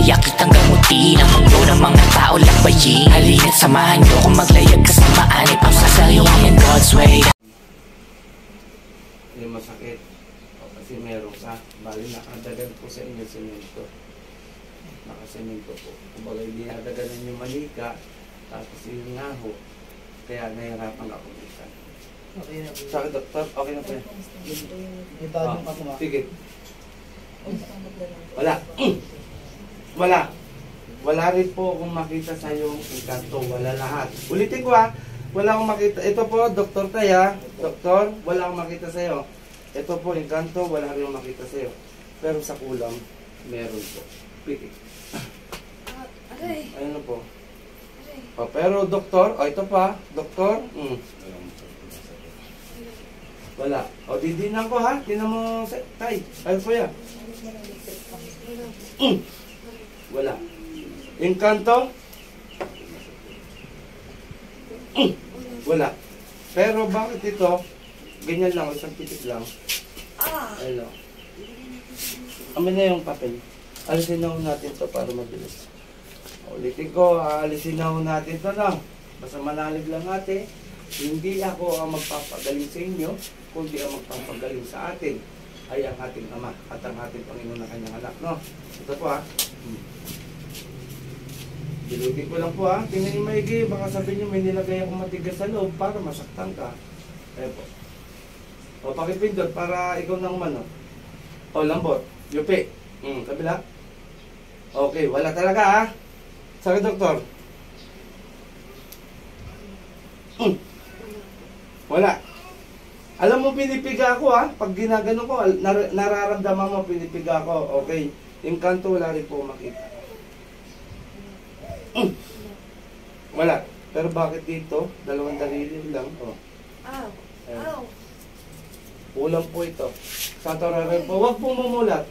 tiyak kitang gamutin ang mundo ng mga tao lakbayin. Halina't samahan niyo kung maglayag kasamaan. Ipang sasaliwain God's way. Hindi masakit. O, kasi meron ka. Bali nakadagan po sa inyo semento. Nakasemento po. Kumbaga hindi nadaganan yung manika. Tapos yung ngaho. Kaya nahihirapan ako dito. Okay na po. Sakit doktor? Okay na po yan. May bagong kasama. Sige. Wala. Wala. Wala rin po akong makita sa yung engkanto. Wala lahat. Ulitin ko ha. Wala akong makita. Ito po, Dr. Taya. Doktor, wala akong makita sa iyo. Ito po, engkanto. Wala rin akong makita sa iyo. Pero sa kulam, meron po. Pitik. Ayun na po. O, pero doktor, ito pa. Doktor, wala. O, didinan ko ha. Tinan mo, tay. Ayun po yan. Wala. Engkanto? Wala. Pero bakit ito? Ganyan lang, isang pitik lang. Ayun o. Amin na yung papel. Alisin na natin to para mabilis. Ulitin ko, alisin na natin to lang. Basta manalig lang natin. Hindi ako ang magpapagaling sa inyo, kundi ang magpapagaling sa atin ay ang ating Ama at ang ating Panginoon na kanyang anak. No? Ito po ha. Dilutin ko lang po ha. Tingnan niyo maigi. Baka sabihin niyo may nilagay akong matigas sa loob para masaktan ka. Ayan po. O pakipindot para ikaw na umano. O lambot. Yupi. Kabila. Okay. Wala talaga ha. Sakit doktor. Wala. Alam mo, pinipiga ako ha. Pag ginagano ko, nararamdaman mo, pinipiga ako. Okay. Engkanto, wala rin po makita. Wala. Pero bakit dito? Dalawang dalili lang. Oh. Ayan. Ulam po ito. Sa torare po. Huwag pong mumulat.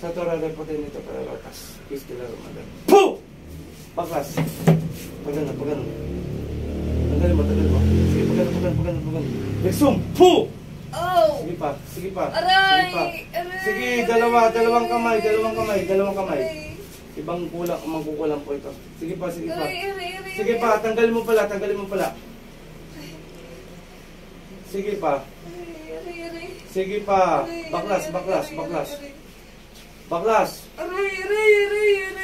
Sa torare po din ito para lakas. Pistila Ramadan. Puh! Baklas. Pagano. Tagal mo. Sige, pagano. Exum! Puh! Sige pa. Aray! Sige, dalawang kamay. Ibang kulang, magkukulang po ito. Sige pa. Sige pa, tanggalin mo pala. Sige pa. Baklas.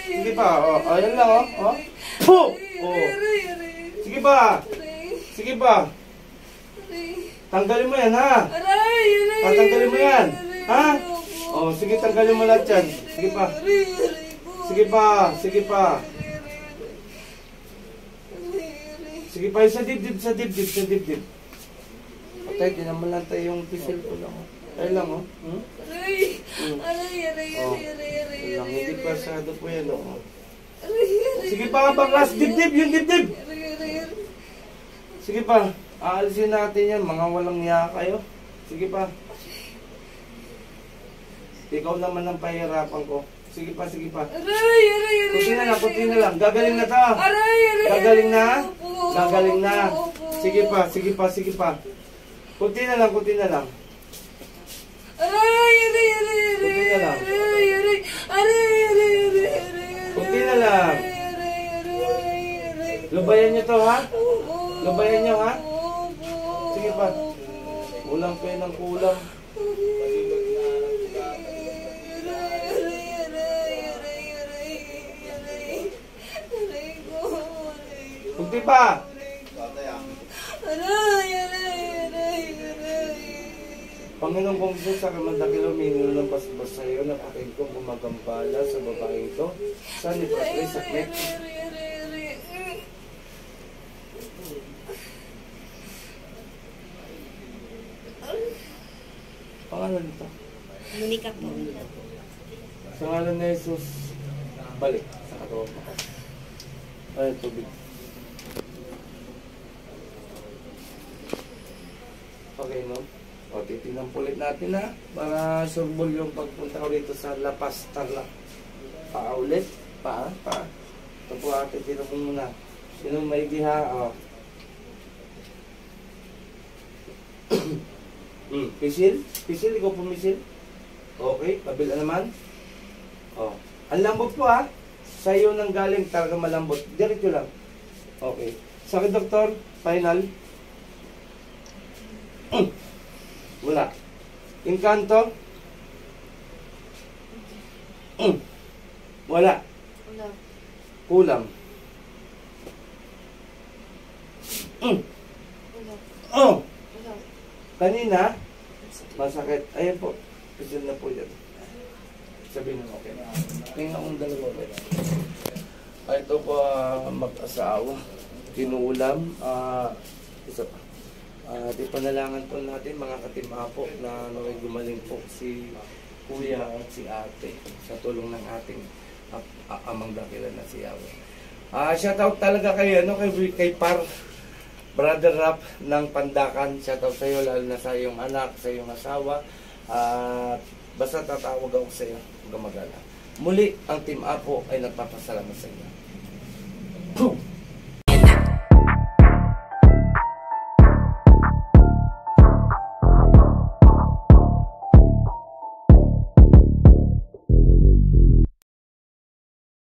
Sige pa, ayan lang oh. Puh! Sige pa. Tanggalin mo yan ha. Tatanggalin mo yan. Ha? Oh, sige, tanggalin mo lahat yan. Sige pa. Sige pa, sa dibdib. Patay, tinan mo lang tayo yung pisil ko lang. Ay lang, oh. Hindi pasado po yan, oh. Sige pa, baklas, dibdib. Sige pa, aalisin natin yan, mga walang niya kayo. Sige pa. Ikaw naman ang pahirapan ko. Sige pa. Kunti na lang. Gagaling na to. Gagaling na. Sige pa. Kunti na lang. Kunti na lang. Lubayan nyo to ha? Lubayan nyo ha? Sige pa. Kulang pa ng kulang. Kunti pa. Panginoon kong Jesus, sa kamandakilo minilo ng basbas sa iyo, napakain kong gumagambala sa babaeng ito. Saan ni Patri, sakit? Pangalan nito? Monica po. Sa ngalan ni Jesus, balik sa katawan mo. Ay, tubig. Okay, no? O, titignan po ulit natin ha. Para surbol yung pagpunta ko dito sa La Paz, Tarlac. Paa ulit. Paa. Ito po atin, tinan mo muna. Sino may giha? O. Pisil? Ikaw po misil? Okay, kabila naman. O. Ang lambot po ha. Sa iyo nang galing talaga malambot. Diretso lang. Okay. Sakit doktor, final. Wala. Inkanto? Wala. Wala. Kulang. Wala. Oh! Wala. Kanina, masakit. Ayan po. Pisil na po yan. Sabihin mo, okay na. Tingnan kong dalawa ba. Ito po mag-asawa. Kinuulam. Isa pa. Di panalangan po natin mga katimapo na naway gumaling po si kuya at si ate sa tulong ng ating amang dakilan na si Yahweh. Shout out talaga kay, kay Par, Brother Rap ng Pandakan. Shout out sa iyo, lalo na sa iyong anak, sa iyong asawa. Basta tatawag ako sa iyo, huwag magala. Muli, ang Team Apo ay nagpapasalamat sa iyo.